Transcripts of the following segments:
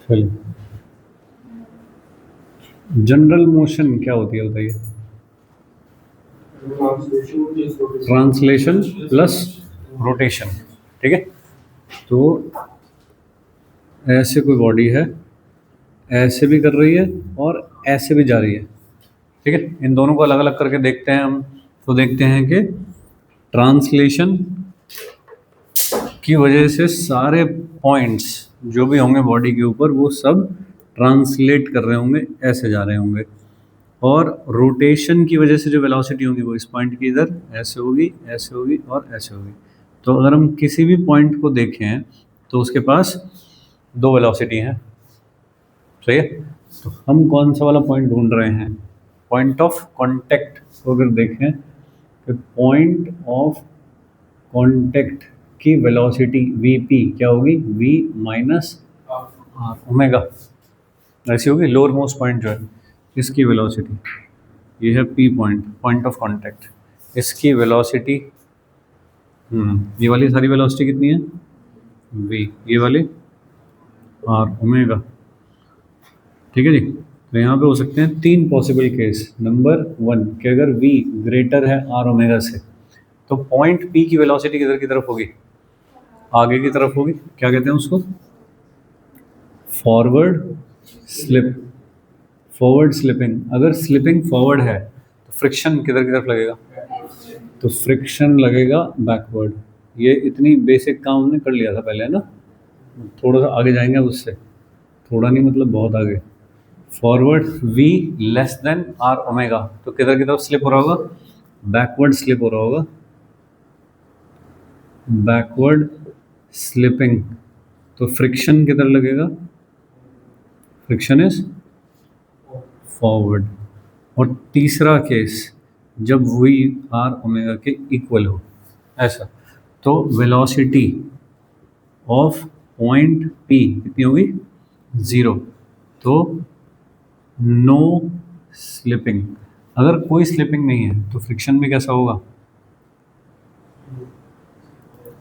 चलिए, general motion क्या होती है बताइए? Translation plus rotation. ठीक है, तो ऐसे कोई बॉडी है, ऐसे भी कर रही है और ऐसे भी जा रही है। ठीक है, इन दोनों को अलग अलग करके देखते हैं हम। तो देखते हैं कि ट्रांसलेशन की वजह से सारे पॉइंट्स जो भी होंगे बॉडी के ऊपर वो सब ट्रांसलेट कर रहे होंगे, ऐसे जा रहे होंगे। और रोटेशन की वजह से जो वेलोसिटी होगी वो इस पॉइंट की इधर ऐसे होगी, ऐसे होगी और ऐसे होगी। तो अगर हम किसी भी पॉइंट को देखें तो उसके पास दो वेलोसिटी हैं। सही है, तो हम कौन सा वाला पॉइंट ढूंढ रहे हैं? पॉइंट ऑफ कांटेक्ट को अगर देखें तो पॉइंट ऑफ कांटेक्ट की वेलोसिटी वी पी क्या होगी? वी माइनस आर ओमेगा, ऐसी होगी। लोअर मोस्ट पॉइंट जो है इसकी वेलोसिटी, ये है P point, point of contact. इसकी वेलोसिटी ये वाली सारी वेलोसिटी कितनी है? वी, ये वाली आर ओमेगा। ठीक है जी, तो यहाँ पे हो सकते हैं तीन पॉसिबल केस। नंबर वन कि अगर वी ग्रेटर है आर ओमेगा से तो पॉइंट पी की वेलोसिटी किधर की तरफ होगी? आगे की तरफ होगी। क्या कहते हैं उसको? Forward slip, forward slipping. अगर स्लिपिंग फॉरवर्ड है तो फ्रिक्शन किधर की तरफ लगेगा? तो फ्रिक्शन लगेगा बैकवर्ड। ये इतनी बेसिक काम हमने कर लिया था पहले, है ना? थोड़ा सा आगे जाएंगे अब उससे, थोड़ा नहीं मतलब बहुत आगे। Forward v less than r omega, तो किधर की तरफ स्लिप हो रहा होगा? बैकवर्ड स्लिप हो रहा होगा, बैकवर्ड स्लिपिंग। तो फ्रिक्शन किधर लगेगा? Friction is forward. और तीसरा केस जब वी आर ओमेगा के इक्वल हो, ऐसा, तो वेलोसिटी ऑफ पॉइंट पी कितनी होगी? ज़ीरो। तो नो स्लिपिंग। अगर कोई स्लिपिंग नहीं है तो फ्रिक्शन भी कैसा होगा?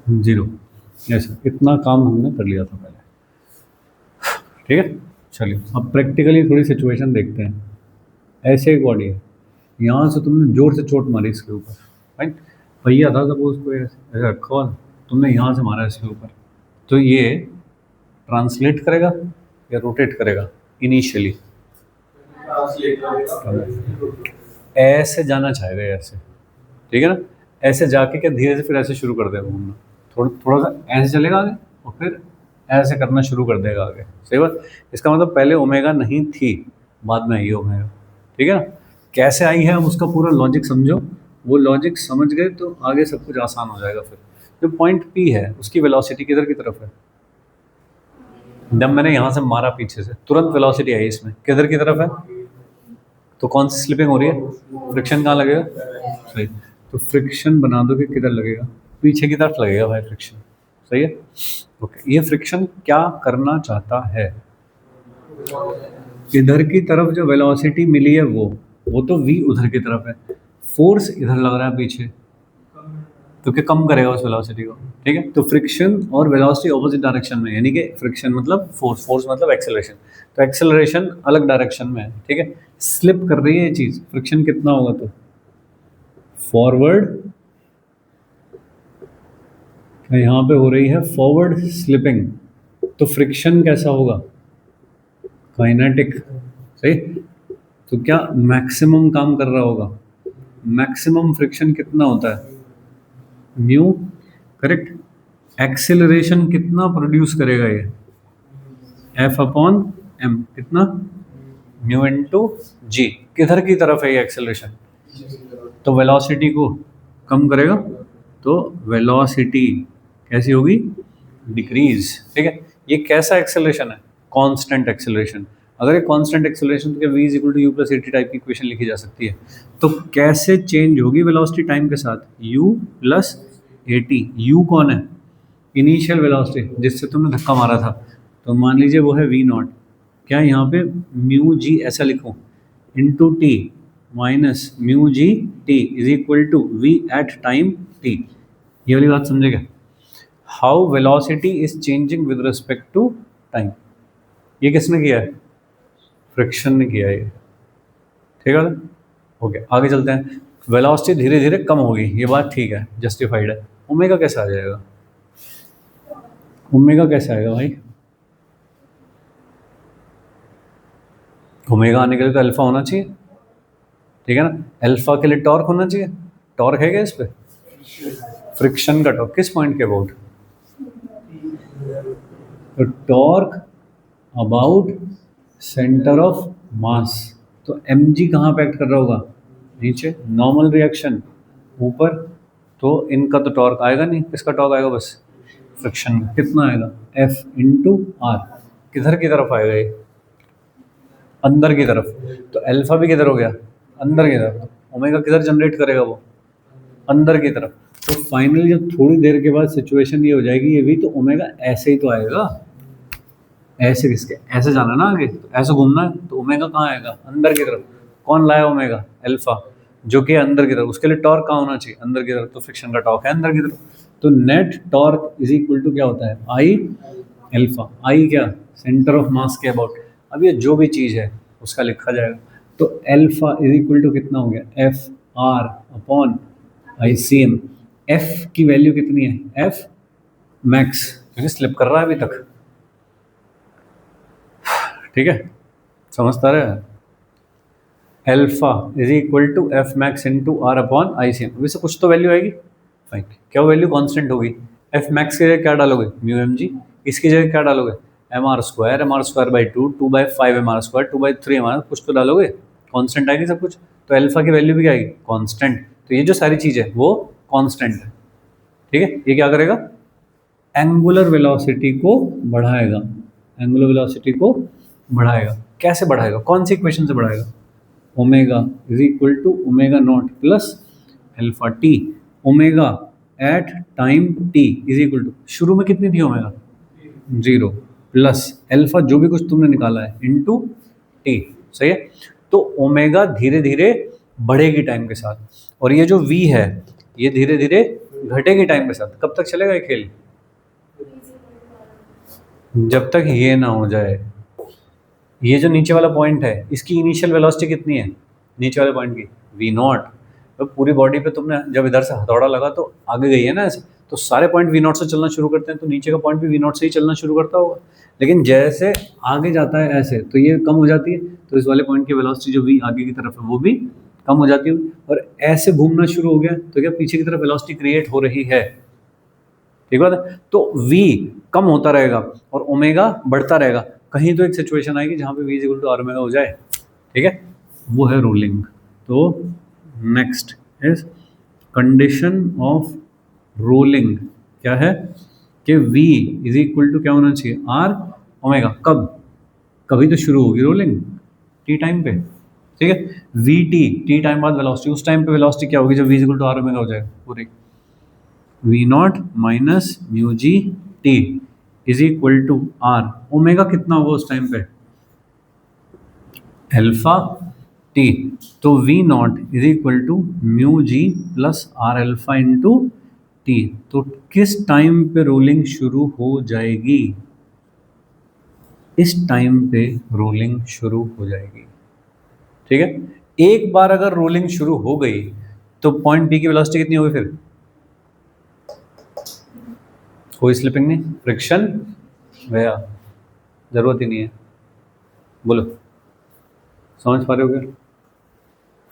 ज़ीरो। ऐसा इतना काम हमने कर लिया था पहले। ठीक है, चलिए अब प्रैक्टिकली थोड़ी सिचुएशन देखते हैं। ऐसे एक बॉडी है, यहाँ से तुमने जोर से चोट मारी इसके ऊपर, राइट? भैया था सपोज कोई ऐसे रखा हुआ, तुमने यहाँ से मारा इसके ऊपर, तो ये ट्रांसलेट करेगा या रोटेट करेगा? इनिशियली ऐसे जाना चाहेगा, ऐसे। ठीक है ना? ऐसे जाके क्या धीरे से फिर ऐसे शुरू कर देगा घूमना, थोड़ा थोड़ा सा ऐसे चलेगा आगे और फिर ऐसे करना शुरू कर देगा आगे। सही बात। इसका मतलब पहले ओमेगा नहीं थी, बाद में आई है ओमेगा। ठीक है ना? कैसे आई है हम उसका पूरा लॉजिक समझो, वो लॉजिक समझ गए तो आगे सब कुछ आसान हो जाएगा। फिर जो पॉइंट पी है उसकी वेलोसिटी किधर की तरफ है? जब मैंने यहाँ से मारा पीछे से तुरंत वेलोसिटी आई इसमें, किधर की तरफ है? तो कौन सी स्लिपिंग हो रही है? फ्रिक्शन कहाँ लगेगा? सही। तो फ्रिक्शन बना दो कि किधर लगेगा? पीछे की तरफ लगेगा भाई फ्रिक्शन। सही है, ओके। ये फ्रिक्शन क्या करना चाहता है? इधर की तरफ जो वेलोसिटी मिली है वो तो v उधर की तरफ है, फोर्स इधर लग रहा है पीछे, तो क्या कम करेगा उस वेलोसिटी को? ठीक है, तो फ्रिक्शन और वेलोसिटी ऑपोजिट डायरेक्शन में, यानी कि फ्रिक्शन मतलब फोर्स, फोर्स मतलब एक्सेलरेशन, तो एक्सेलरेशन अलग डायरेक्शन में है। ठीक है, स्लिप कर रही है ये चीज, फ्रिक्शन कितना होगा? तो फॉरवर्ड, यहाँ पे हो रही है फॉरवर्ड स्लिपिंग, तो फ्रिक्शन कैसा होगा? काइनेटिक। सही। तो क्या मैक्सिमम काम कर रहा होगा? मैक्सिमम फ्रिक्शन कितना होता है? Mu, correct. एक्सेलरेशन कितना प्रोड्यूस करेगा ये? एफ अपॉन एम, कितना? म्यू इंटू जी। किधर की तरफ है ये एक्सेलरेशन? तो वेलोसिटी को कम करेगा, तो वेलोसिटी कैसी होगी? डिक्रीज। ठीक है, ये कैसा एक्सेलरेशन है? Constant acceleration. अगर ये कांस्टेंट एक्सेलरेशन तो क्या v is equal to u plus a t type की इक्वेशन लिखी जा सकती है? तो कैसे चेंज होगी वेलोसिटी टाइम के साथ? u plus eighty. u कौन है? इनिशियल वेलोसिटी जिससे तुमने धक्का मारा था, तो मान लीजिए वो है v नॉट। क्या यहाँ पे म्यू जी ऐसा लिखूं? Into t minus mu G T is equal to v at time t. ये वाली बात समझेगा? How velocity is changing with respect to time, ये किसने किया है? फ्रिक्शन ने किया है ये, ठीक है। ओके, आगे चलते हैं। वेलोसिटी धीरे धीरे कम होगी, ये बात ठीक है, जस्टिफाइड है। ओमेगा कैसे आ जाएगा? ओमेगा कैसे आएगा भाई? ओमेगा आने के लिए तो अल्फा होना चाहिए, ठीक है ना। अल्फा के लिए टॉर्क होना चाहिए। टॉर्क है क्या इस पे? फ्रिक्शन का टॉर्क किस पॉइंट के अबाउट? तो टॉर्क अबाउट सेंटर ऑफ मास। तो mg कहाँ पे एक्ट कर रहा होगा? नीचे। नॉर्मल रिएक्शन ऊपर, तो इनका तो टॉर्क आएगा नहीं। किसका टॉर्क आएगा? बस फ्रिक्शन। कितना आएगा? F into r. किधर की तरफ आएगा ये? अंदर की तरफ। तो अल्फा भी किधर हो गया? अंदर की तरफ। ओमेगा किधर जनरेट करेगा वो? अंदर की तरफ। तो फाइनली जब थोड़ी देर के बाद सिचुएशन ये हो जाएगी, ये भी तो ओमेगा ऐसे ही तो आएगा। ऐसे किसके? ऐसे जाना ना आगे, तो ऐसे घूमना है, तो ओमेगा कहाँ आएगा? अंदर की तरफ। कौन लाया ओमेगा? अल्फा, जो कि अंदर की तरफ। उसके लिए टॉर्क कहाँ होना चाहिए? अंदर की तरफ। तो फ्रिक्शन का टॉर्क है अंदर की तरफ। तो net torque is equal to क्या होता है? आई अल्फा। आई क्या? सेंटर ऑफ मास के अबाउट। अब ये जो भी चीज़ है उसका लिखा जाएगा। तो अल्फा इज इक्वल टू कितना हो गया? F r upon I c m. F की वैल्यू कितनी है? एफ मैक्स, क्योंकि स्लिप कर रहा है अभी तक, ठीक है, समझता रहे। Alpha is equal to f max into r upon I c m. वैसे कुछ तो वैल्यू आएगी, फाइन। क्या वैल्यू कांस्टेंट होगी? एफ मैक्स की जगह क्या डालोगे? Mu M g. इसकी जगह क्या डालोगे? M are square by two by five m are square, 2/3 m r, कुछ तो डालोगे, कांस्टेंट आएगी सब कुछ। तो अल्फा की वैल्यू भी क्या आएगी? कांस्टेंट। तो ये जो सारी चीज़ है वो कांस्टेंट है, ठीक है। ये क्या करेगा? एंगुलर वेलोसिटी को बढ़ाएगा। एंगुलर वेलोसिटी को बढ़ाएगा। कैसे बढ़ाएगा? कौन सी इक्वेशन से बढ़ाएगा? Omega is equal to omega naught plus alpha t. Omega at time t is equal to, शुरू में कितनी थी ओमेगा? 0, प्लस अल्फा जो भी कुछ तुमने निकाला है इंटू टी, सही है। तो ओमेगा धीरे धीरे बढ़ेगी टाइम के साथ, और ये जो v है ये धीरे धीरे घटेगी टाइम के साथ। कब तक चलेगा ये खेल? जब तक ये ना हो जाए, ये जो नीचे वाला पॉइंट है इसकी इनिशियल वेलोसिटी कितनी है? नीचे वाले पॉइंट की v नॉट। तो पूरी बॉडी पे तुमने जब इधर से हथौड़ा लगा तो आगे गई है ना ऐसे, तो सारे पॉइंट v नॉट से चलना शुरू करते हैं, तो नीचे का पॉइंट भी v नॉट से ही चलना शुरू करता होगा। लेकिन जैसे आगे जाता है ऐसे, तो ये कम हो जाती है, तो इस वाले पॉइंट की वेलोसिटी जो v आगे की तरफ है वो भी कम हो जाती है। और ऐसे घूमना शुरू हो गया तो क्या पीछे की तरफ वेलोसिटी क्रिएट हो रही है, ठीक बात है। तो v कम होता रहेगा और ओमेगा बढ़ता रहेगा। कहीं तो एक सिचुएशन आएगी जहाँ पे v is equal to are omega हो जाए, ठीक है, वो है रोलिंग। तो next is condition of rolling. क्या है? कि v इज इक्वल टू क्या होना चाहिए? R omega. कब? कभी तो शुरू होगी रोलिंग, टी टाइम पे, ठीक है। वी टी टाइम बाद वेलोसिटी, उस टाइम पे वेलोसिटी क्या होगी जब v is equal to are omega हो जाएगा पूरी? V naught minus mu G T is equal to are. Omega कितना होगा उस टाइम पे? Alpha T. तो V naught is equal to mu G plus R alpha into T. तो किस टाइम पे रोलिंग शुरू हो जाएगी? इस टाइम पे रोलिंग शुरू हो जाएगी, ठीक है। एक बार अगर रोलिंग शुरू हो गई तो पॉइंट पी की वेलोसिटी कितनी होगी फिर? कोई स्लिपिंग नहीं, फ्रिक्शन गया, जरूरत ही नहीं है। बोलो, समझ पा रहे हो क्या?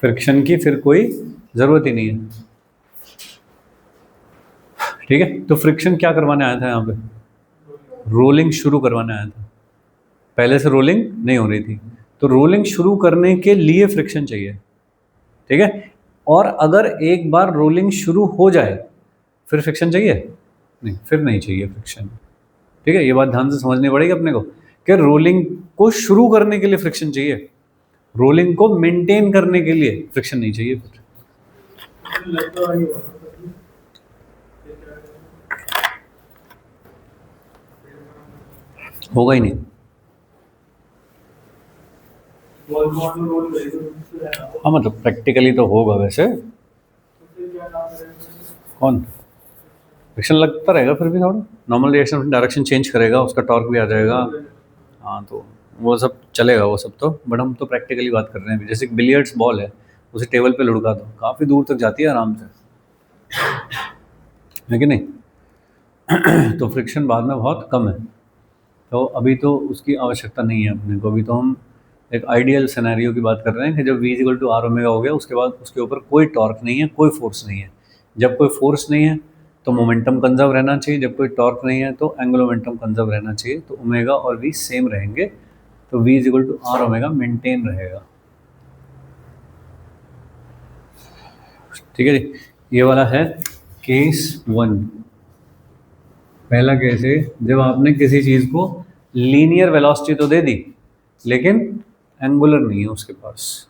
फ्रिक्शन की फिर कोई जरूरत ही नहीं है, ठीक है। तो फ्रिक्शन क्या करवाने आया था यहाँ पे? रोलिंग शुरू करवाने आया था। पहले से रोलिंग नहीं हो रही थी, तो रोलिंग शुरू करने के लिए फ्रिक्शन चाहिए, ठीक है। और अगर एक बार रोलिंग शुरू हो जाए फिर फ्रिक्शन चाहिए? नहीं, फिर नहीं चाहिए फ्रिक्शन, ठीक है। ये बात ध्यान से समझनी पड़ेगी अपने को कि रोलिंग को शुरू करने के लिए फ्रिक्शन चाहिए, रोलिंग को मेंटेन करने के लिए फ्रिक्शन नहीं चाहिए फिर। होगा ही नहीं। हाँ मतलब प्रैक्टिकली तो होगा वैसे। कौन? फ्रिक्शन लगता रहेगा फिर भी थोड़ा, नॉर्मल रिएक्शन डायरेक्शन चेंज करेगा, उसका टॉर्क भी आ जाएगा। हाँ तो वो सब चलेगा वो सब तो, बट हम तो प्रैक्टिकली बात कर रहे हैं। जैसे बिलियर्ड्स बॉल है, उसे टेबल पे लुढ़का दो, काफ़ी दूर तक जाती है आराम से, है कि नहीं? तो फ्रिक्शन बाद में बहुत कम है, तो अभी तो उसकी आवश्यकता नहीं है अपने को। अभी तो हम एक आइडियल सिनेरियो की बात कर रहे हैं कि जब v equal to are omega हो गया, उसके बाद उसके ऊपर कोई टॉर्क नहीं है, कोई फोर्स नहीं है। जब कोई फोर्स नहीं है तो मोमेंटम कंजर्व रहना चाहिए, जब कोई टॉर्क नहीं है तो एंगुलर मोमेंटम कंजर्व रहना चाहिए, तो ओमेगा और v सेम रहेंगे, तो v equal to are omega maintain रहेगा। ठीक है जी, ये वाला है केस 1। पहला केस है जब आपने किसी चीज़ को लीनियर वेलोसिटी तो दे दी लेकिन एंगुलर नहीं है उसके पास।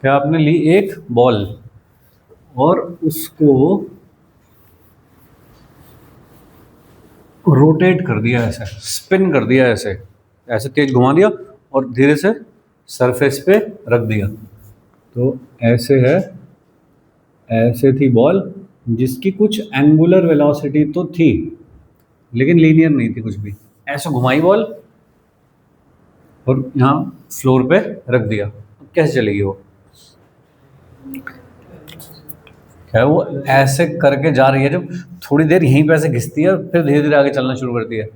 क्या आपने ली एक बॉल और उसको रोटेट कर दिया, ऐसे स्पिन कर दिया, ऐसे ऐसे तेज घुमा दिया और धीरे से सरफेस पे रख दिया, तो ऐसे है, ऐसे थी बॉल जिसकी कुछ एंगुलर वेलोसिटी तो थी लेकिन लीनियर नहीं थी कुछ भी। ऐसे घुमाई बॉल और यहाँ फ्लोर पे रख दिया, अब कैसे चलेगी वो? क्या वो ऐसे करके जा रही है, जब थोड़ी देर यहीं पे ऐसे घिसती है फिर धीरे धीरे आगे चलना शुरू करती है।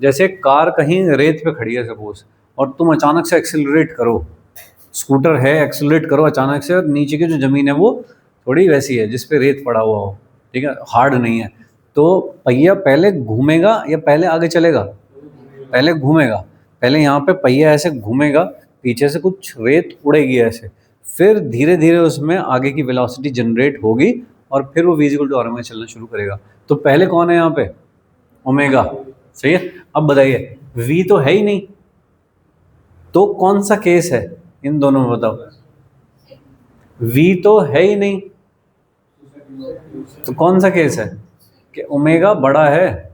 जैसे कार कहीं रेत पे खड़ी है सपोज, और तुम अचानक से एक्सेलरेट करो, स्कूटर है, एक्सेलरेट करो अचानक से, और नीचे की जो ज़मीन है वो थोड़ी वैसी है जिस पे रेत पड़ा हुआ हो, ठीक है, हार्ड नहीं है, तो पहिया पहले घूमेगा या पहले आगे चलेगा? पहले घूमेगा। पहले यहाँ पे पहिया ऐसे घूमेगा, पीछे से कुछ रेत उड़ेगी ऐसे, फिर धीरे धीरे उसमें आगे की वेलोसिटी जनरेट होगी और फिर वो v इक्वल टू आर में चलना शुरू करेगा। तो पहले कौन है यहाँ पे? ओमेगा, सही है। अब बताइए v तो है ही नहीं, तो कौन सा केस है इन दोनों में बताओ? v तो है ही नहीं, तो कौन सा केस है कि ओमेगा बड़ा है,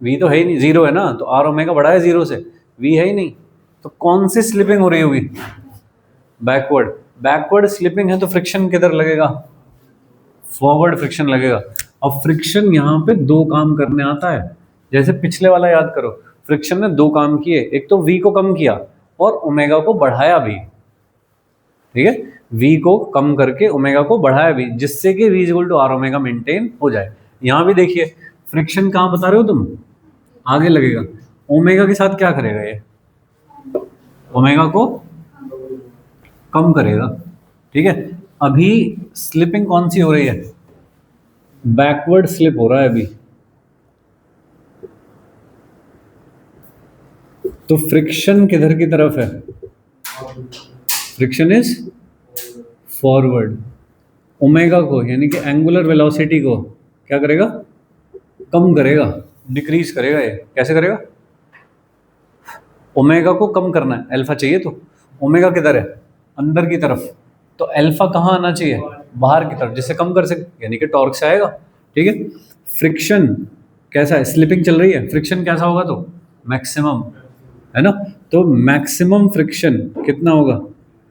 v तो है ही नहीं, जीरो है ना, तो r ओमेगा बड़ा है जीरो से, v है ही नहीं, तो कौन सी स्लिपिंग हो रही होगी? बैकवर्ड। बैकवर्ड स्लिपिंग है तो फ्रिक्शन किधर लगेगा? फॉरवर्ड फ्रिक्शन लगेगा। अब फ्रिक्शन यहाँ पे दो काम करने आता है, जैसे पिछले वाला याद करो, फ्रिक्शन ने दो काम किए, एक तो v को कम किया और ओमेगा को बढ़ाया भी, ठीक है, v को कम करके ओमेगा को बढ़ाया भी, जिससे कि v equal to are omega maintain हो जाए। यहाँ भी देखिए फ्रिक्शन कहाँ बता रहे हो तुम? आगे लगेगा, ओमेगा के साथ क्या करेगा ये? ओमेगा को कम करेगा, ठीक है। अभी स्लिपिंग कौन सी हो रही है? बैकवर्ड स्लिप हो रहा है अभी, तो फ्रिक्शन किधर की तरफ है? Friction is forward. ओमेगा को यानी कि एंगुलर वेलोसिटी को क्या करेगा? कम करेगा, डिक्रीज करेगा। ये कैसे करेगा? ओमेगा को कम करना है, अल्फा चाहिए, तो ओमेगा किधर है? अंदर की तरफ, तो अल्फा कहाँ आना चाहिए? बाहर की तरफ, जिससे कम कर सके, यानी कि टॉर्क से आएगा, ठीक है। फ्रिक्शन कैसा है? स्लिपिंग चल रही है, फ्रिक्शन कैसा होगा? तो मैक्सिमम, है ना, तो मैक्सिमम फ्रिक्शन कितना होगा?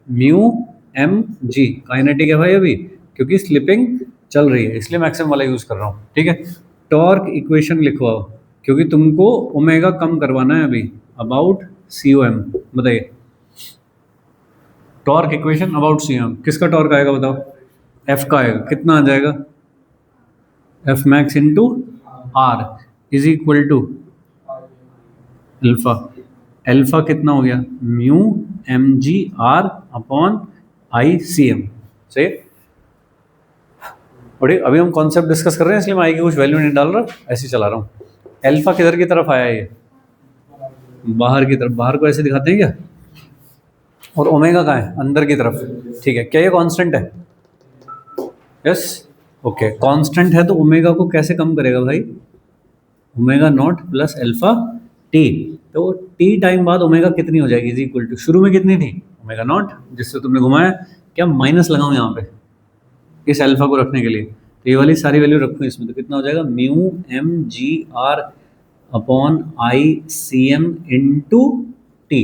Mu M G. काइनेटिक है भाई अभी, क्योंकि स्लिपिंग चल रही है इसलिए मैक्सिमम वाला यूज कर रहा हूँ, ठीक है। टॉर्क इक्वेशन लिखवाओ, क्योंकि तुमको ओमेगा कम करवाना है अभी, अबाउट सी ओ एम। बताइए torque equation about C O M, किसका टॉर्क आएगा बताओ? एफ का आएगा, कितना आ जाएगा? F max into are is equal to alpha. Alpha कितना हो गया? Mu M g r upon I c m, सही। और अभी हम कॉन्सेप्ट डिस्कस कर रहे हैं इसलिए मैं आई की कुछ वैल्यू नहीं डाल रहा, ऐसे चला रहा हूँ। अल्फा किधर की तरफ आया? ये बाहर की तरफ, बाहर को ऐसे दिखाते हैं क्या? और ओमेगा कहाँ है? अंदर की तरफ, ठीक है। क्या ये कांस्टेंट है? यस, ओके, कांस्टेंट है तो ओमेगा को कैसे कम करेगा भाई? Omega naught plus alpha T, तो टी टाइम बाद ओमेगा कितनी हो जाएगी? इज इक्वल टू, शुरू में कितनी थी? ओमेगा नॉट, जिससे तुमने घुमाया, क्या माइनस लगाऊं यहाँ पे इस अल्फा को रखने के लिए? तो ये वाली सारी वैल्यू रखूँ इसमें, तो कितना हो जाएगा? Mu M g r upon I c m into t.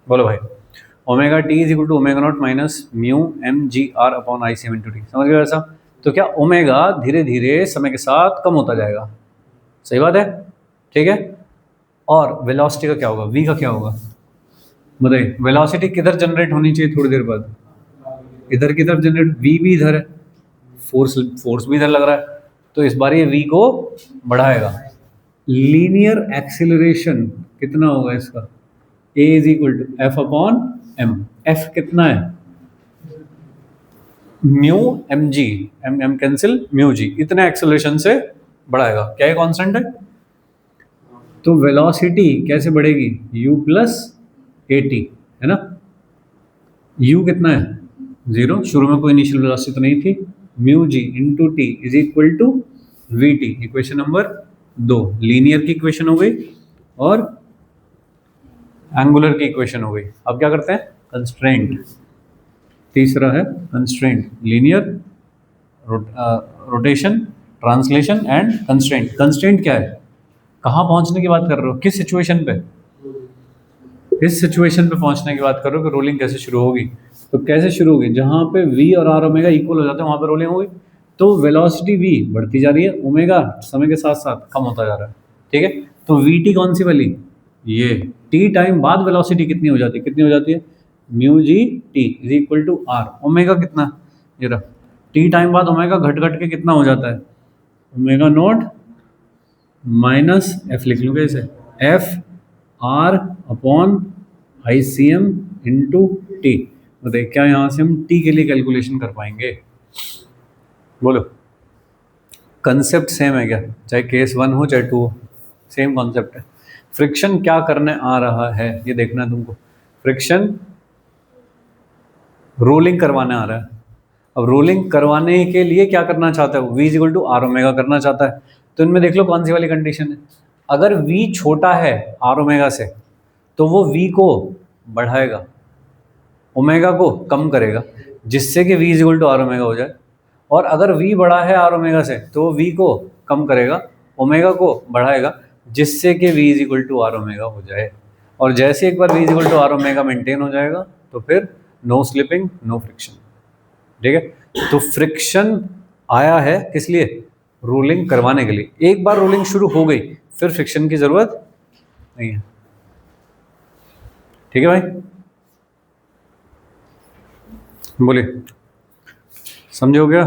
बोलो भाई, omega t is equal to omega naught minus mu M g r upon I c m into t. समझ गए ऐसा? तो क्या ओमेगा धीरे धीरे समय के साथ कम होता जाएगा, सही बात है। ठीक है। और वेलोसिटी का क्या होगा, v का क्या होगा बताइए। वेलोसिटी किधर जनरेट होनी चाहिए थोड़ी देर बाद, इधर की तरफ जनरेट, v भी इधर है, फोर्स भी इधर लग रहा है, तो इस बार ये v को बढ़ाएगा। लीनियर एक्सिलरेशन कितना होगा इसका, a is equal to F upon M. F कितना है, mu M G, M M cancel, mu G, इतने एक्सेलरेशन से बढ़ाएगा। क्या ये कांस्टेंट है, तो वेलोसिटी कैसे बढ़ेगी, u प्लस ए टी, है ना। u कितना है, 0, शुरू में कोई इनिशियल वेलोसिटी तो नहीं थी, mu g into t is equal to v t. Equation number 2 linear की इक्वेशन हो गई और एंगुलर की इक्वेशन हो गई। अब क्या करते हैं, कंस्ट्रेंट। तीसरा है constraint, linear, rotation, translation and constraint. Constraint क्या है, कहाँ पहुंचने की बात कर रहे हो, किस सिचुएशन पे, इस सिचुएशन पे पहुंचने की बात कर रहे हो कि रोलिंग कैसे शुरू होगी। तो कैसे शुरू होगी, जहां पे v और r ओमेगा इक्वल हो जाते हैं वहां पे रोलिंग होगी। तो वेलोसिटी v बढ़ती जा रही है, ओमेगा समय के साथ साथ कम होता जा रहा है, ठीक है। तो vt कौन सी वाली, ये t टाइम बाद वेलोसिटी कितनी हो जाती है, कितनी हो जाती है, mu G T is equal to r। Omega कितना, ये रहा, t टाइम बाद ओमेगा घट घट के कितना हो जाता है, ओमेगा नॉट माइनस एफ, लिख लूँगा इसे, f r upon I c m into t. बताइए क्या यहाँ से हम टी के लिए कैलकुलेशन कर पाएंगे, बोलो। कंसेप्ट सेम है क्या, चाहे केस 1 हो चाहे 2 हो, सेम कॉन्सेप्ट है। फ्रिक्शन क्या करने आ रहा है ये देखना है तुमको। फ्रिक्शन रोलिंग करवाने आ रहा है। अब रोलिंग करवाने के लिए क्या करना चाहता है, v equal to are omega करना चाहता है। तो इनमें देख लो कौन सी वाली कंडीशन है, अगर v छोटा है आर ओमेगा से तो वो v को बढ़ाएगा, ओमेगा को कम करेगा, जिससे कि v equal to are omega हो जाए। और अगर v बड़ा है आर ओमेगा से तो वो v को कम करेगा, ओमेगा को बढ़ाएगा, जिससे कि v equal to are omega हो जाए। और जैसे एक बार v equal to are omega maintain हो जाएगा तो फिर नो स्लिपिंग नो फ्रिक्शन, ठीक है। तो फ्रिक्शन आया है किस लिए, रोलिंग करवाने के लिए। एक बार रोलिंग शुरू हो गई फिर फ्रिक्शन की जरूरत नहीं है, ठीक है भाई, बोलिए, समझे हो गया।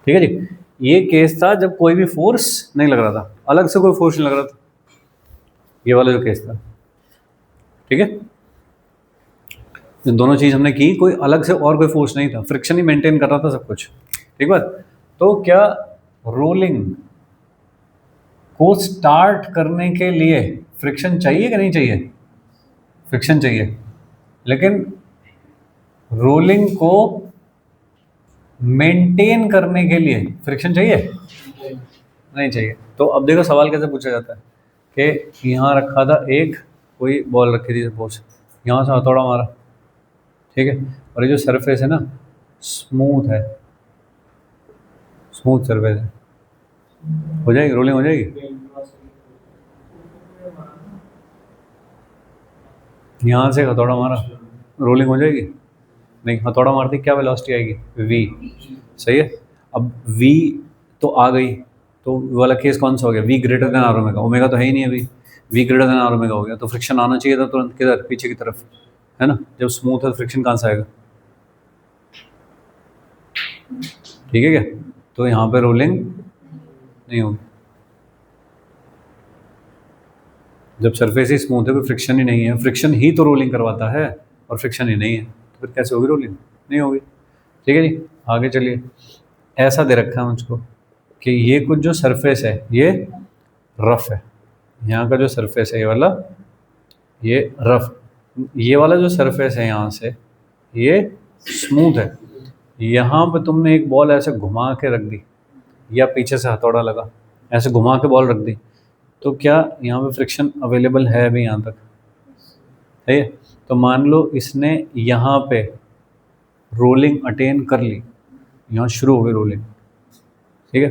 ठीक है जी, ये केस था जब कोई भी फोर्स नहीं लग रहा था, अलग से कोई फोर्स नहीं लग रहा था, ये वाला जो केस था, ठीक है। दोनों चीज हमने की, कोई अलग से और कोई फोर्स नहीं था, फ्रिक्शन ही मेंटेन कर रहा था सब कुछ, ठीक बात। तो क्या रोलिंग को स्टार्ट करने के लिए फ्रिक्शन चाहिए कि नहीं चाहिए, फ्रिक्शन चाहिए, लेकिन रोलिंग को मेंटेन करने के लिए फ्रिक्शन चाहिए नहीं चाहिए। तो अब देखो सवाल कैसे पूछा जाता है कि यहाँ रखा था एक, कोई बॉल रखी थी सपोज, यहाँ से हथौड़ा मारा, ठीक है, और ये जो सरफेस है ना स्मूथ है, स्मूथ सरफेस है, हो जाएगी रोलिंग, हो जाएगी। यहाँ से हथौड़ा मारा, रोलिंग हो जाएगी नहीं, हथौड़ा मारती क्या वेलोसिटी आएगी, v, सही है। अब v तो आ गई, तो वाला केस कौन सा हो गया, v greater than r omega, omega तो है ही नहीं अभी, v greater than r omega हो गया, तो फ्रिक्शन आना चाहिए था तुरंत किधर, पीछे की तरफ, है ना। जब स्मूथ है फ्रिक्शन कहाँ से आएगा, ठीक है क्या। तो यहाँ पे रोलिंग नहीं होगी, जब सरफेस ही स्मूथ है, कोई फ्रिक्शन ही नहीं है, फ्रिक्शन ही तो रोलिंग करवाता है और फ्रिक्शन ही नहीं है, तो फिर कैसे होगी रोलिंग, नहीं होगी, ठीक है जी। आगे चलिए, ऐसा दे रखा है मुझको कि ये कुछ जो सरफेस है ये रफ है, यहाँ का जो सरफेस है ये वाला, ये रफ, ये वाला जो सरफेस है यहाँ से ये स्मूथ है। यहाँ पे तुमने एक बॉल ऐसे घुमा के रख दी, या पीछे से हथौड़ा लगा ऐसे घुमा के बॉल रख दी, तो क्या यहाँ पे फ्रिक्शन अवेलेबल है अभी यहाँ तक, है। तो मान लो इसने यहाँ पे रोलिंग अटेन कर ली, यहाँ शुरू हो गई रोलिंग, ठीक है।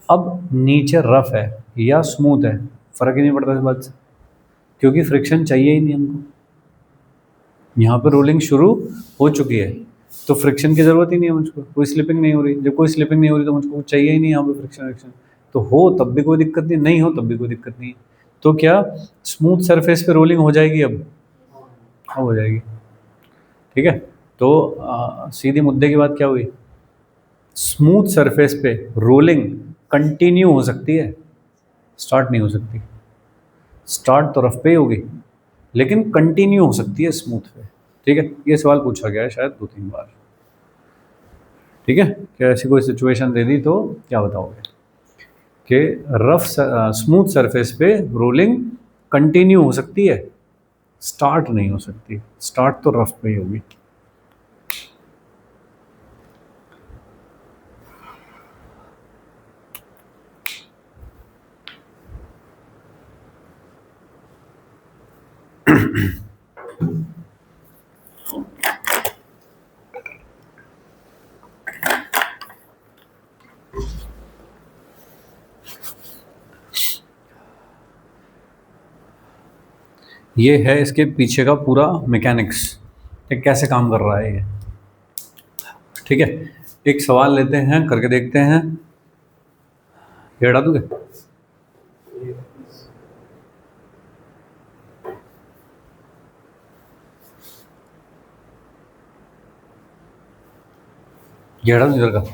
अब नीचे रफ है या स्मूथ है फर्क ही नहीं पड़ता इस बात से, क्योंकि फ्रिक्शन चाहिए ही नहीं हमको। यहाँ पे रोलिंग शुरू हो चुकी है, तो फ्रिक्शन की ज़रूरत ही नहीं है मुझको, कोई स्लिपिंग नहीं हो रही। जब कोई स्लिपिंग नहीं हो रही तो मुझको चाहिए ही नहीं यहाँ पे फ्रिक्शन। तो हो तब भी कोई दिक्कत नहीं, नहीं हो तब भी कोई दिक्कत नहीं है। तो क्या स्मूथ सरफेस पे रोलिंग हो जाएगी अब? हाँ हो जाएगी। ठीक है, तो सीधी मुद्दे की बात क्या हुई, स्मूथ सरफेस पे रोलिंग कंटिन्यू हो सकती है, स्टार्ट नहीं हो सकती। स्टार्ट तो रफ पे ही होगी लेकिन कंटिन्यू हो सकती है स्मूथ पे। ठीक है, ये सवाल पूछा गया है शायद 2-3 बार। ठीक है, क्या ऐसी कोई सिचुएशन दे दी तो क्या बताओगे कि रफ स्मूथ सरफेस पे रोलिंग कंटिन्यू हो सकती है, स्टार्ट नहीं हो सकती। स्टार्ट तो रफ पे ही होगी। ये है इसके पीछे का पूरा मैकेनिक्स, कैसे काम कर रहा है ये। ठीक है, एक सवाल लेते हैं, करके देखते हैं। ये हटा दोगे? ये हटा दो इधर का।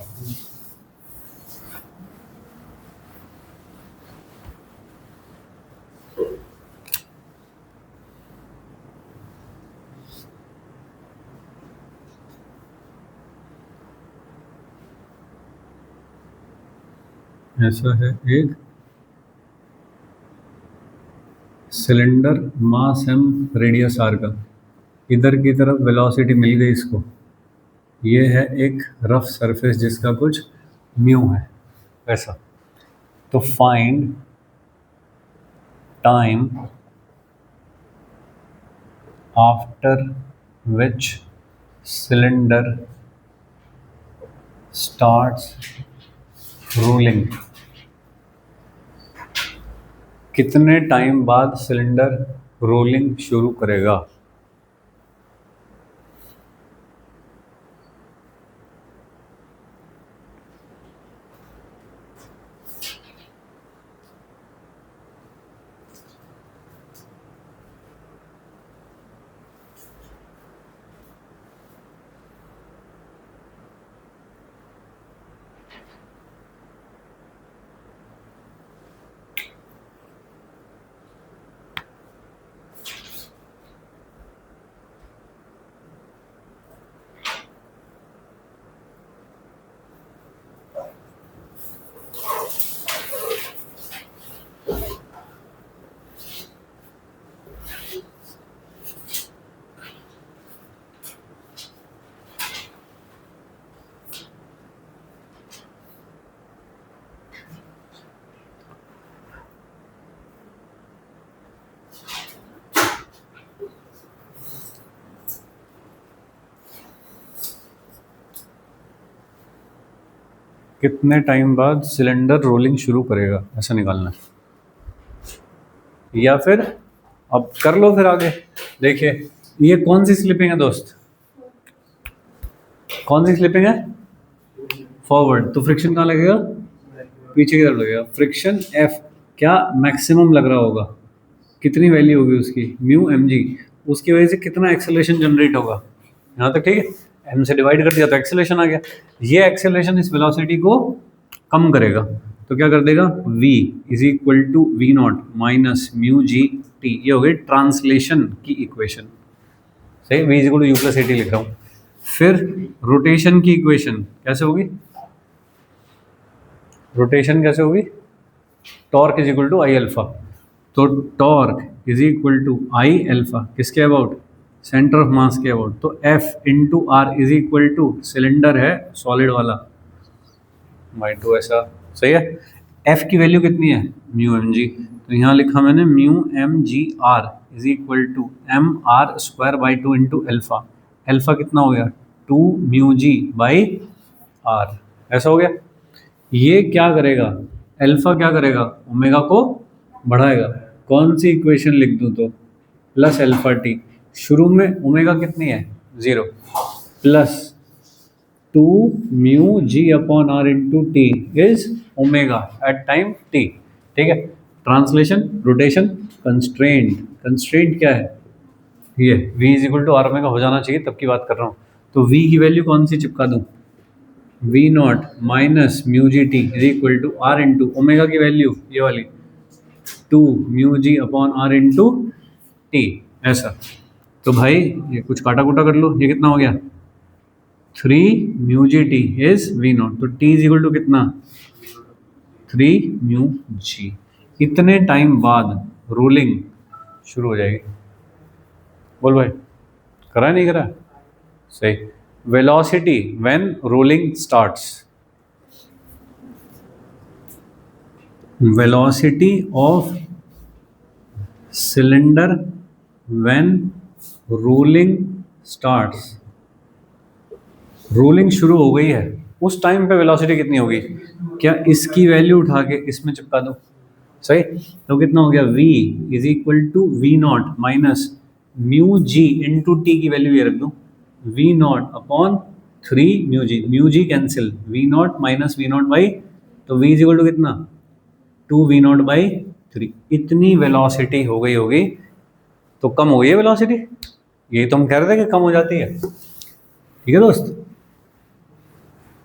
ऐसा है एक cylinder, mass m, radius r का, इधर की तरफ वेलोसिटी मिल गई इसको। ये है एक रफ सरफेस जिसका कुछ म्यू है ऐसा। तो find time after which cylinder starts rolling. कितने टाइम बाद सिलेंडर रोलिंग शुरू करेगा? कितने टाइम बाद सिलेंडर रोलिंग शुरू करेगा, ऐसा निकालना है। या फिर अब कर लो फिर आगे। देखिए ये कौन सी स्लिपिंग है दोस्त, कौन सी स्लिपिंग है? फॉरवर्ड। तो फ्रिक्शन कहाँ लगेगा? पीछे की तरफ लगेगा। फ्रिक्शन एफ क्या मैक्सिमम लग रहा होगा, कितनी वैल्यू होगी उसकी, म्यू एम जी। उसकी वजह से कितना एक्सेलरेशन जनरेट होगा, यहाँ तक ठीक है। एम से डिवाइड कर दिया तो एक्सेलरेशन आ गया। ये एक्सेलरेशन इस वेलोसिटी को कम करेगा तो क्या कर देगा, v is equal to v naught minus mu ji t. ये हो गई ट्रांसलेशन की इक्वेशन। सही, v is equal to u plus a t लिख रहा हूँ। फिर रोटेशन की इक्वेशन कैसे होगी, रोटेशन कैसे होगी, torque is equal to I alpha. तो torque is equal to I alpha किसके अबाउट, सेंटर ऑफ मास के अबाउट। तो F into are is equal to, cylinder है सॉलिड वाला, बाई टू ऐसा। सही है। एफ की वैल्यू कितनी है, म्यू एम जी। तो यहाँ लिखा मैंने mu M g r is equal to m are square by two into alpha. Alpha कितना हो गया, 2 म्यू जी बाई आर, ऐसा हो गया। ये क्या करेगा, अल्फा क्या करेगा, ओमेगा को बढ़ाएगा। कौन सी इक्वेशन लिख दूँ तो, प्लस अल्फा टी। शुरू में ओमेगा कितनी है, 0, plus two mu g upon r into t is omega at time t. ठीक है, ट्रांसलेशन, रोटेशन, कंस्ट्रेंट। कंस्ट्रेंट क्या है? ये v is equal to are omega हो जाना चाहिए, तब की बात कर रहा हूँ। तो v की वैल्यू कौन सी चिपका दूँ? V naught minus mu G T is equal to r into omega की वैल्यू ये वाली two mu g upon r into t, ऐसा। तो भाई ये कुछ काटा कुटा कर लो, ये कितना हो गया? 3 μ g t is v naught. तो t इज इक्वल टू कितना? 3 μ g। इतने टाइम बाद रोलिंग शुरू हो जाएगी। बोल भाई, करा है नहीं करा? सही। Velocity when rolling starts, velocity of cylinder when rolling starts. Rolling शुरू हो गई है, उस टाइम पे वेलोसिटी कितनी होगी? क्या इसकी वैल्यू उठा के इसमें चिपका दो? सही। तो कितना हो गया? v is equal to v naught minus mu g into t की वैल्यू ये रख दो, v naught upon 3 mu g cancel, v naught minus v naught by, तो v इज इक्वल टू कितना? 2v0/3। इतनी वेलोसिटी हो गई होगी। तो कम हो गई है वेलोसिटी, ये तो हम कह रहे थे कि कम हो जाती है। ठीक है दोस्त,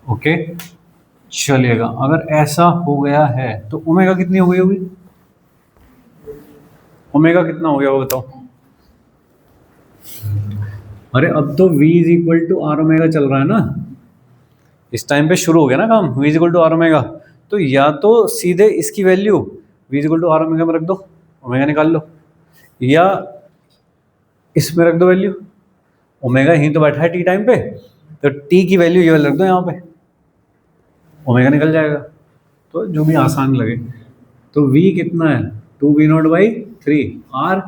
ओके चलिएगा। अगर ऐसा हो गया है तो ओमेगा कितनी हो गई होगी? ओमेगा कितना हो गया वो बताओ? अरे अब तो v is equal to are omega चल रहा है ना, इस टाइम पे शुरू हो गया ना काम, v is equal to are omega. तो या तो सीधे इसकी वैल्यू v is equal to are omega में रख दो, ओमेगा निकाल लो, या इसमें रख दो वैल्यू, ओमेगा ही तो बैठा है टी टाइम पे, तो टी की वैल्यू ये वाली रख दो यहाँ पे, ओमेगा निकल जाएगा। तो जो भी आसान लगे। तो v कितना है? 2v0/3 r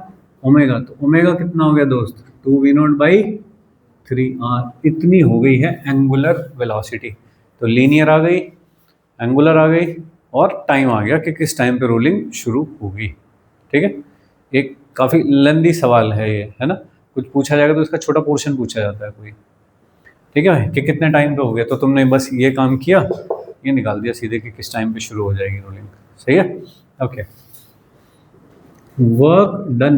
omega. तो ओमेगा कितना हो गया दोस्त? 2v0/3 r। इतनी हो गई है एंगुलर वेलोसिटी। तो लीनियर आ गई, एंगुलर आ गई, और टाइम आ गया कि किस टाइम पे रोलिंग शुरू होगी। ठीक है, एक काफ़ी लेंदी सवाल है ये, है ना। कुछ पूछा जाएगा तो इसका छोटा पोर्शन पूछा जाता है कोई। ठीक है, कि कितने टाइम पे हो गया, तो तुमने बस ये काम किया, ये निकाल दिया सीधे कि किस टाइम पे शुरू हो जाएगी रोलिंग। सही है, okay. Work done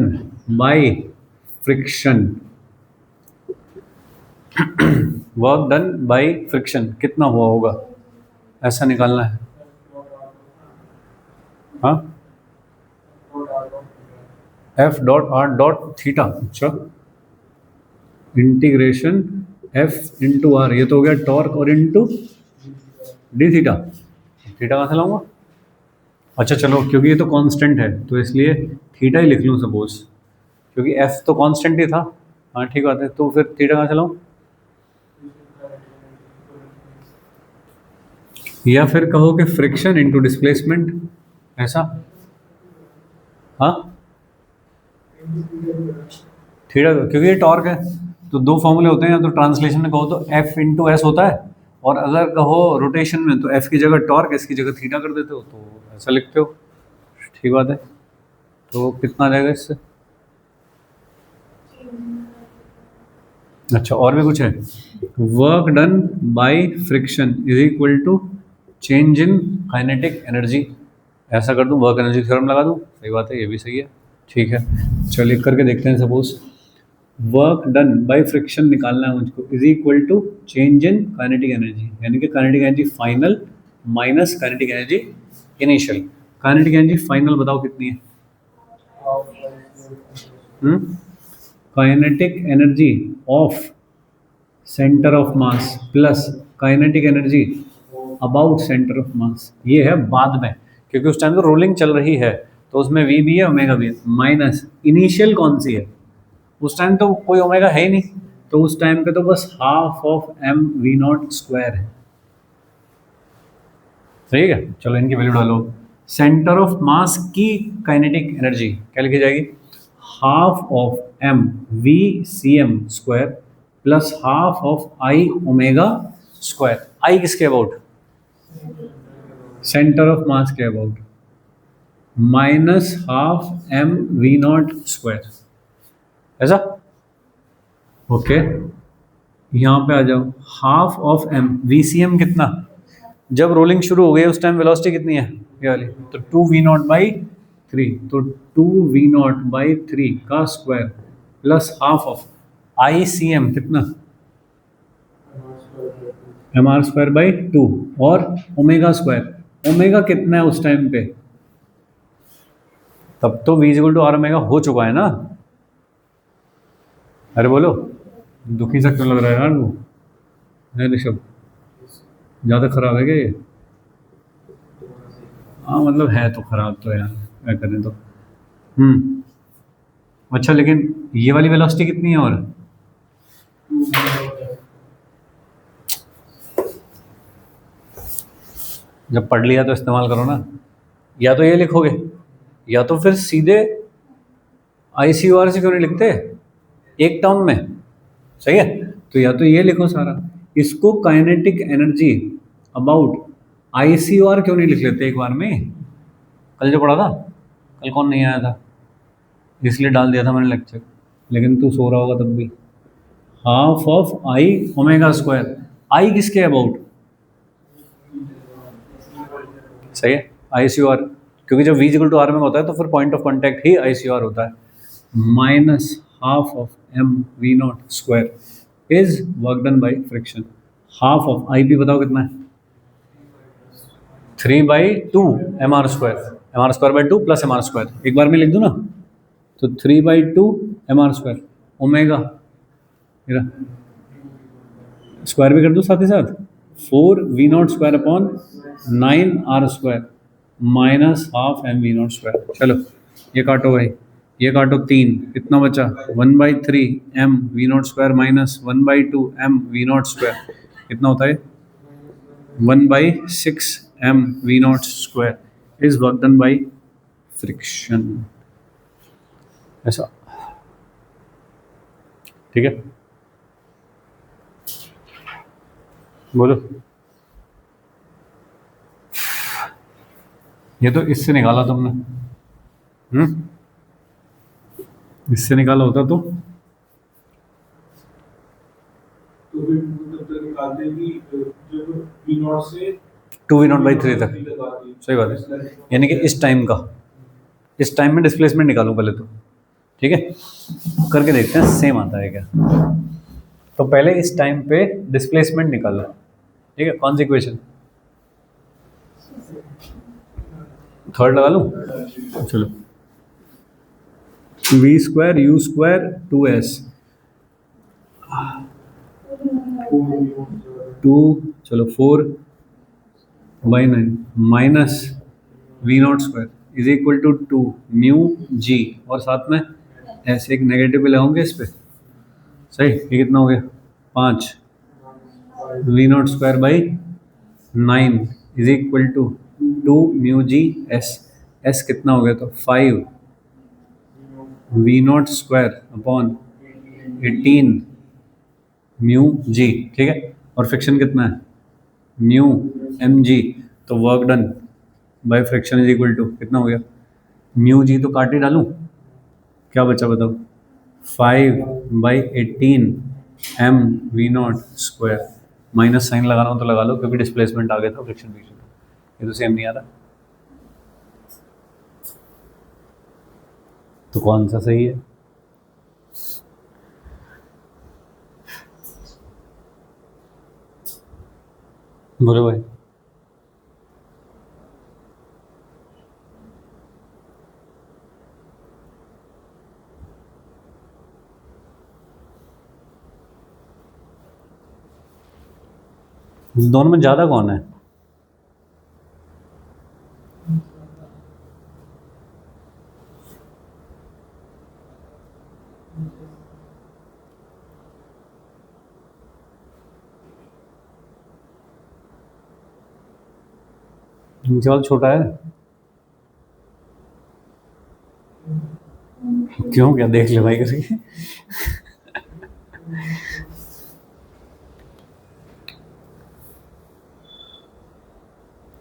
by friction, work done by friction कितना हुआ होगा, ऐसा निकालना है। हाँ, F dot R dot theta, अच्छा, इंटीग्रेशन एफ इंटू आर, ये तो हो गया टॉर्क, और इंटू डी थीटा। थीटा कहाँ से लाऊंगा? अच्छा चलो, क्योंकि ये तो कांस्टेंट है तो इसलिए थीटा ही लिख लूँ सपोज, क्योंकि एफ तो कांस्टेंट ही था। हाँ ठीक बात है, तो फिर थीटा कहाँ से लाऊँ? या फिर कहो कि फ्रिक्शन इंटू डिस्प्लेसमेंट, ऐसा। हाँ, थीटा, क्योंकि ये टॉर्क है तो दो फॉर्मूले होते हैं, या तो ट्रांसलेशन में कहो तो एफ इंटू एस होता है, और अगर कहो रोटेशन में तो एफ की जगह टॉर्क, एस की जगह थीटा कर देते हो, तो ऐसा लिखते हो। ठीक बात है, तो कितना आ जाएगा इससे? अच्छा, और भी कुछ है। Work done by friction is equal to change in kinetic energy, ऐसा कर दूं, वर्क एनर्जी थ्योरम लगा दूं। सही बात है, ये भी सही है। ठीक है, चलिए करके देखते हैं। Suppose work done by friction निकालना है मुझको, is equal to change in kinetic energy, यानी कि kinetic energy final minus kinetic energy initial. Kinetic energy final बताओ कितनी है? Kinetic energy of centre of mass plus kinetic energy about centre of mass, ये है बाद में, क्योंकि उस टाइम तो रोलिंग चल रही है तो उसमें v भी है ओमेगा भी है, माइनस इनिशियल कौन सी है? उस टाइम तो कोई ओमेगा है ही नहीं, तो उस टाइम पे तो बस half of M we naught square है। ठीक है, चलो इनकी वैल्यू डालो। सेंटर ऑफ मास की काइनेटिक एनर्जी क्या लिखी जाएगी? Half of M V C M square plus half of I omega square. I किसके अबाउट? सेंटर ऑफ मास के about, minus half M we naught square, ऐसा। ओके, यहाँ पे आ जाओ, half of M, V C M कितना, जब rolling शुरू हो गई उस टाइम वेलोसिटी कितनी है ये वाली, तो 2v0/3, तो 2v0/3 का square plus half of I c M कितना, mr²/2 और ओमेगा स्क्वायर, ओमेगा कितना है उस टाइम पे, तब तो v equal to are omega हो चुका है ना। अरे बोलो, दुखी सा क्यों लग रहा है यार वो, है ऋषभ, ज़्यादा खराब है क्या ये? हाँ मतलब है तो खराब तो यार, क्या करें तो। अच्छा लेकिन ये वाली वेलोसिटी कितनी है, और जब पढ़ लिया तो इस्तेमाल करो ना, या तो ये लिखोगे या तो फिर सीधे ICUR से क्यों नहीं लिखते एक टर्म में, सही है, तो या तो ये लिखो सारा, इसको काइनेटिक एनर्जी अबाउट ICUR क्यों नहीं लिख लेते एक बार में, कल जो पढ़ा था, कल कौन नहीं आया था इसलिए डाल दिया था मैंने लेक्चर, लेकिन तू सो रहा होगा तब भी। Half of I omega square, I किसके अबाउट, सही है ICUR, क्योंकि जब v इक्वल टू आर में होता है तो फिर पॉइंट ऑफ कांटेक्ट ही ICUR होता है, minus half of M we naught square is work done by friction, half of I p बताओ कितना है, 3/2 mr²/2 प्लस mr², एक बार में लिख दूँ ना, तो 3/2 mr², ओमेगा मेरा स्क्वायर भी कर दूँ साथ ही साथ, 4v0² upon 9r² minus half M we naught square. चलो ये काटो भाई, ये काटो 3, कितना बचा, 1/3 M we naught square minus 1/2 M we naught square, कितना होता है 1/6 M we naught square is work done by friction, ऐसा, ठीक है, बोलो। ये तो इससे निकाला तुमने, इससे निकाला होता तो निकालते कि जब v0 से 2v0/3 तक, सही बात है, यानी कि इस टाइम का, इस टाइम में डिस्प्लेसमेंट निकालूं पहले तो, ठीक है, करके देखते हैं सेम आता है क्या, तो पहले इस टाइम पे डिस्प्लेसमेंट निकालो, ठीक है, कौन सी इक्वेशन, थर्ड लगा लूँ, चलो, v²u² 2s 2, चलो 4/9 minus v0² is equal to 2 mu G, और साथ में ऐसे एक नेगेटिव लगाओगे इस पे, सही, ये कितना हो गया 5, v0²/9 is equal to 2 mu G S, S कितना हो गया, तो 5 v0² अपॉन 18 म्यू जी, ठीक है, और फ्रिक्शन कितना है म्यू एम जी, तो work done by friction is equal to कितना हो गया, म्यू जी तो काट ही डालूं, क्या बचा बताओ, 5/18 M we naught square, minus sign लगाना हो तो लगा लो क्योंकि डिस्प्लेसमेंट आ गया था फ्रिक्शन फ्रिक्शन, ये तो सेम नहीं आ रहा, तो कौन सा सही है, बोलो भाई। दोनों में ज़्यादा कौन है, नीचे वाला छोटा है, क्यों, क्या देख ले भाई करके,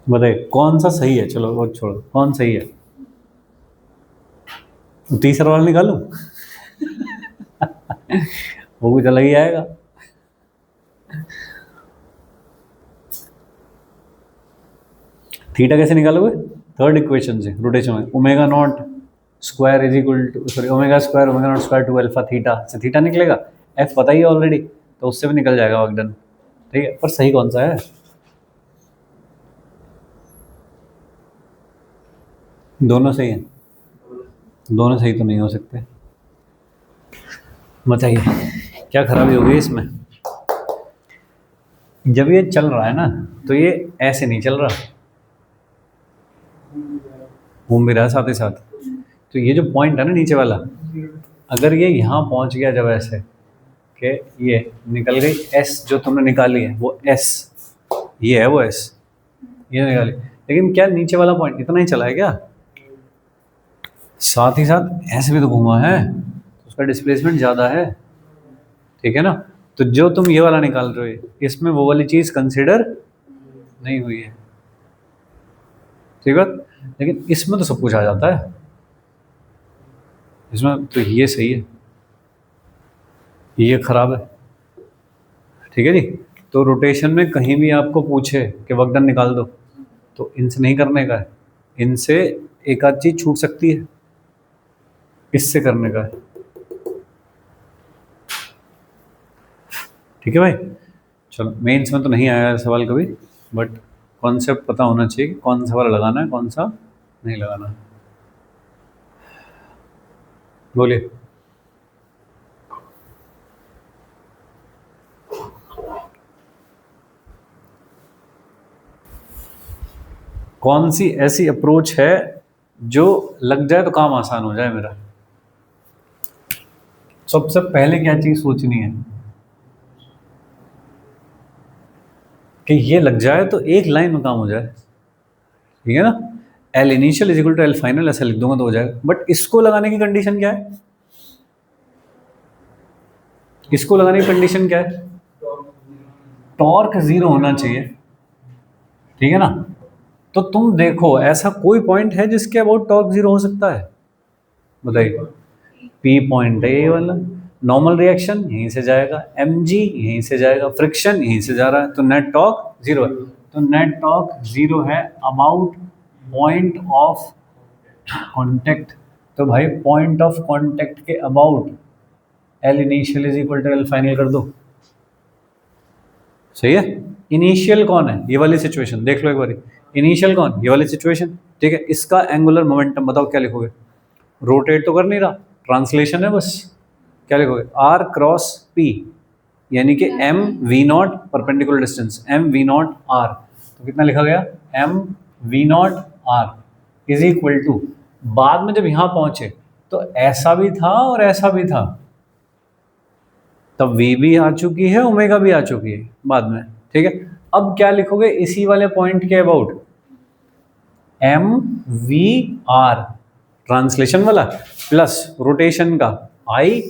बताइए कौन सा सही है, चलो वो छोड़ो, कौन सही है, तीसरा वाला निकालूं वो कुछ अलग ही आएगा, थीटा कैसे निकालोगे? थर्ड इक्वेशन से, रोटेशन में omega naught square is equal to, sorry omega square omega naught square to alpha theta से थीटा निकलेगा, एफ पता ही है ऑलरेडी, तो उससे भी निकल जाएगा वर्क डन। ठीक है, पर सही कौन सा है? दोनों सही है? दोनों सही तो नहीं हो सकते। बताइए क्या खराबी होगी इसमें? जब ये चल रहा है ना तो ये ऐसे नहीं चल रहा, घूम भी रहा है साथ ही साथ। तो ये जो पॉइंट है ना नीचे वाला, अगर ये यहाँ पहुँच गया जब ऐसे कि ये निकल गई एस, जो तुमने निकाली है वो एस, ये है वो एस, ये निकाली, लेकिन क्या नीचे वाला पॉइंट इतना ही चला है क्या? साथ ही साथ ऐसे भी तो घूमा है, तो उसका डिस्प्लेसमेंट ज़्यादा है। ठीक है ना? तो जो तुम ये वाला निकाल रहे हो इसमें वो वाली चीज़ कंसिडर नहीं हुई है। ठीक है, लेकिन इसमें तो सब कुछ आ जाता है, इसमें तो ये सही है, ये खराब है। ठीक है जी। तो रोटेशन में कहीं भी आपको पूछे कि वर्क डन निकाल दो, तो इनसे नहीं करने का है, इनसे एक आध चीज़ छूट सकती है, इससे करने का है। ठीक है भाई, चलो मेंस में तो नहीं आया सवाल कभी, बट कॉन्सेप्ट पता होना चाहिए कि कौन सा वाला लगाना है कौन सा नहीं लगाना है। बोलिए। कौन सी ऐसी अप्रोच है जो लग जाए तो काम आसान हो जाए मेरा? सबसे पहले क्या चीज सोचनी है कि ये लग जाए तो एक लाइन में काम हो जाए। ठीक है ना? L initial is equal to L final, ऐसा लिख दूंगा तो हो जाएगा। बट इसको लगाने की कंडीशन क्या है? इसको लगाने की कंडीशन क्या है? टॉर्क जीरो होना चाहिए। ठीक है ना? तो तुम देखो ऐसा कोई पॉइंट है जिसके अबाउट टॉर्क जीरो हो सकता है? बताइए। पी पॉइंट है ये वाला, नॉर्मल रिएक्शन यहीं से जाएगा, एम जी यहीं से जाएगा, फ्रिक्शन यहीं से जा रहा है, तो नेट टॉर्क जीरो है। तो नेट टॉर्क जीरो है अबाउट पॉइंट ऑफ कांटेक्ट। तो भाई पॉइंट ऑफ कांटेक्ट के about L initial is equal to L final कर दो। सही है? इनिशियल कौन है? ये वाली सिचुएशन देख लो एक बार। इनिशियल कौन? ये वाली सिचुएशन। ठीक है, इसका एंगुलर मोमेंटम बताओ क्या लिखोगे? रोटेट तो कर नहीं रहा, ट्रांसलेशन है बस। क्या लिखोगे? आर क्रॉस पी, यानी कि M we naught perpendicular distance, M we naught R. तो कितना लिखा गया? M we naught R is equal to, बाद में जब यहां पहुंचे तो ऐसा भी था और ऐसा भी था, तब वी भी आ चुकी है ओमेगा भी आ चुकी है बाद में। ठीक है, अब क्या लिखोगे इसी वाले पॉइंट के about? M V R translation वाला प्लस रोटेशन का आई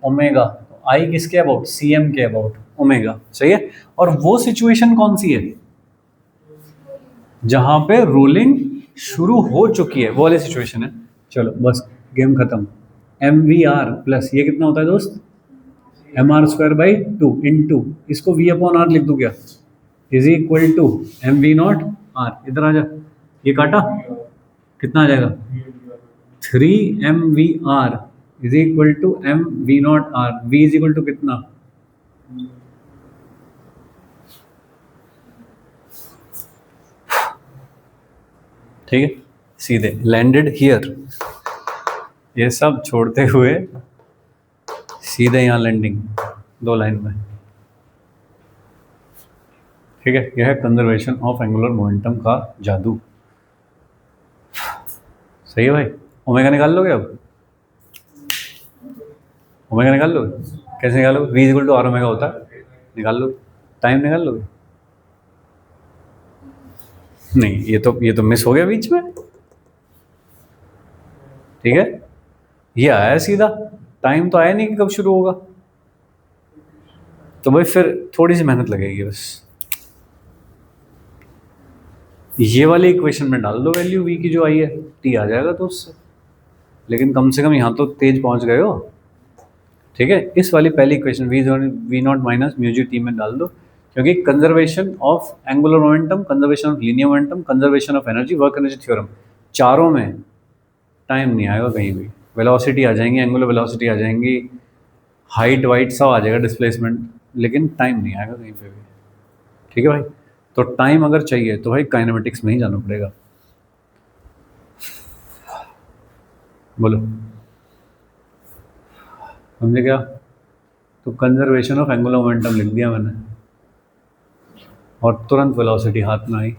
ओमेगा, आई किसके अबाउट? सी एम के अबाउट ओमेगा। सही है? और वो सिचुएशन कौन सी है? जहां पे रोलिंग शुरू हो चुकी है, वो वाली सिचुएशन है। चलो बस गेम खत्म। एम वी आर प्लस ये कितना होता है दोस्त? M are square by two into, इसको वी अपॉन आर लिख दो क्या? Is equal to M we naught R. इधर आ जा, ये काटा कितना आ जाएगा? 3 mvr is equal to M we naught R. V is equal to कितना? ठीक है, सीधे लैंडेड हियर, ये सब छोड़ते हुए सीधे यहाँ लैंडिंग 2 लाइन में। ठीक है, यह है कंजर्वेशन ऑफ एंगुलर मोमेंटम का जादू। सही है भाई? ओमेगा निकाल लोगे अब? ओमेगा निकाल लोगे? कैसे निकालोगे? V equal to are omega होता है, निकाल लो। टाइम निकाल लोगे? नहीं, ये तो मिस हो गया बीच में। ठीक है, ये आया सीधा, टाइम तो आया नहीं कि कब शुरू होगा। तो भाई फिर थोड़ी सी मेहनत लगेगी बस। ये वाली इक्वेशन में डाल दो वैल्यू वी की जो आई है, टी आ जाएगा तो उससे। लेकिन कम से कम यहाँ तो तेज पहुंच गए हो। ठीक है, इस वाली पहली equation V naught minus mu जी टी में डाल दो, क्योंकि conservation of angular momentum, conservation of linear momentum, conservation of energy, work energy theorem, चारों में टाइम नहीं आएगा कहीं भी। वेलोसिटी आ जाएंगी, एंगुलर वेलोसिटी आ जाएंगी, हाइट वाइट सब आ जाएगा, डिस्प्लेसमेंट, लेकिन टाइम नहीं आएगा कहीं पे भी। ठीक है भाई, तो टाइम अगर चाहिए तो भाई काइनेमेटिक्स में ही जाना पड़ेगा। बोलो समझे क्या? तो कंजर्वेशन ऑफ एंगुलर मोमेंटम लिख दिया मैंने और तुरंत वेलोसिटी हाथ में आई।